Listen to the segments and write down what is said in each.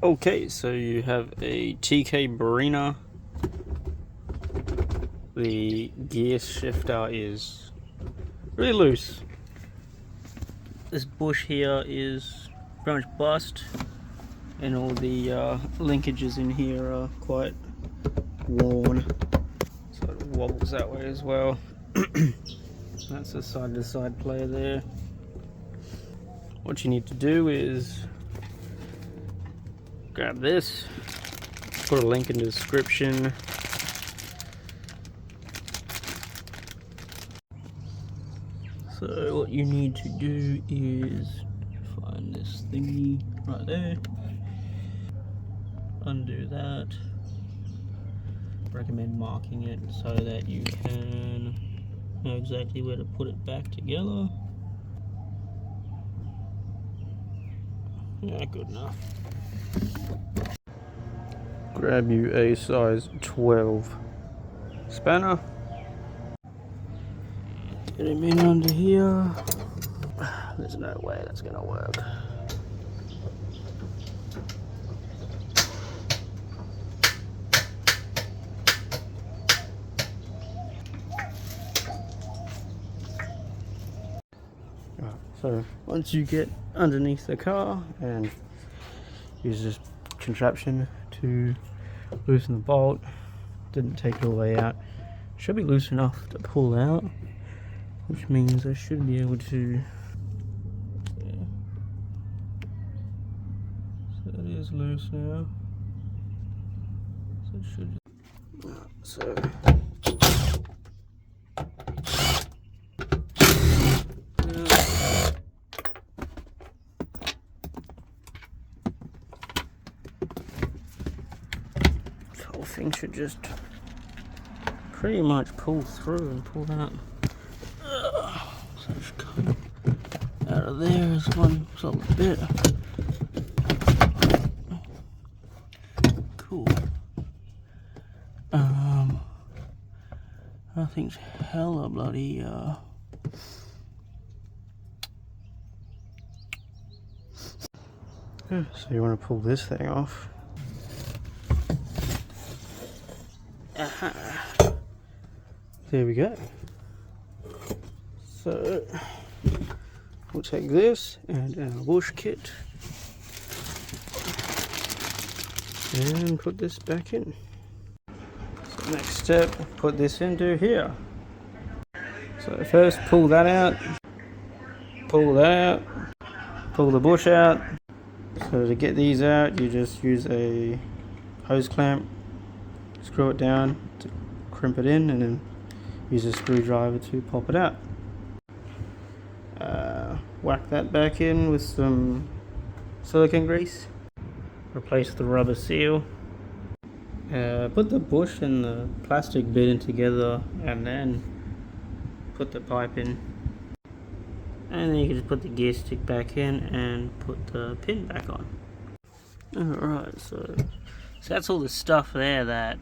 Okay, so you have a TK Barina. The gear shifter is really loose. This bush here is pretty much bust, and all the linkages in here are quite worn, so it wobbles that way as well. That's a side-to-side player there. What you need to do is grab this, put a link in the description. So what you need to do is find this thingy right there, undo that. Recommend marking it so that you can know exactly where to put it back together. Yeah, good enough. Grab you a size 12 spanner. Get him in under here. There's no way that's gonna work. So once you get underneath the car and use this contraption to loosen the bolt, didn't take it all the way out, should be loose enough to pull out, which means I should be able to, yeah. So it is loose now, so it should, so the whole thing should just pretty much pull through and pull out. So just come out of there is one solid bit. Cool. I think it's hella bloody so you want to pull this thing off. Aha. There we go. So we'll take this and our bush kit and put this back in. So next step, put this into here. So first pull that out, pull that out, pull the bush out. So to get these out, you just use a hose clamp, screw it down to crimp it in, and then use a screwdriver to pop it out. Whack that back in with some silicone grease. Replace the rubber seal. Put the bush and the plastic bit in together, and then put the pipe in. And then you can just put the gear stick back in and put the pin back on. Alright, so that's all the stuff there that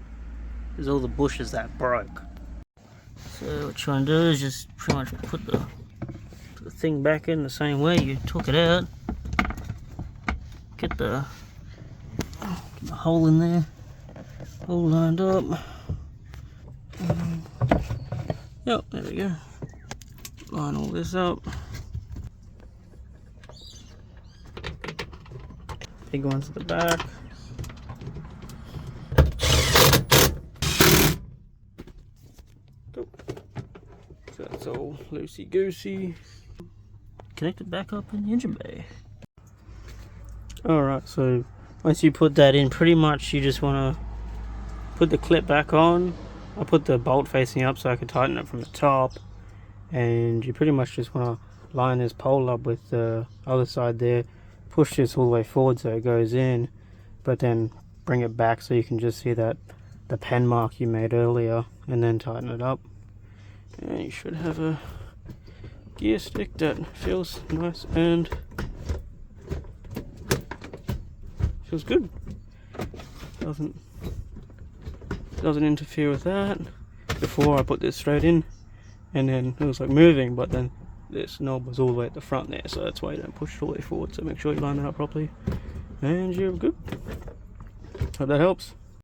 is all the bushes that broke. So what you want to do is just pretty much put the thing back in the same way you took it out. Get the hole in there, all lined up. Yep, there we go. Line all this up. Big ones at the back. So that's all loosey-goosey. Connect it back up in the engine bay. Alright, so once you put that in, pretty much you just want to put the clip back on. I put the bolt facing up so I can tighten it from the top. And you pretty much just want to line this pole up with the other side there. Push this all the way forward so it goes in, but then bring it back so you can just see that the pen mark you made earlier, and then tighten it up. And you should have a gear stick that feels nice and feels good. Doesn't interfere with that. Before I put this straight in, and then it was like moving, but then this knob was all the way at the front there, so that's why you don't push it all the way forward. So make sure you line it up properly. And you're good. Hope that helps.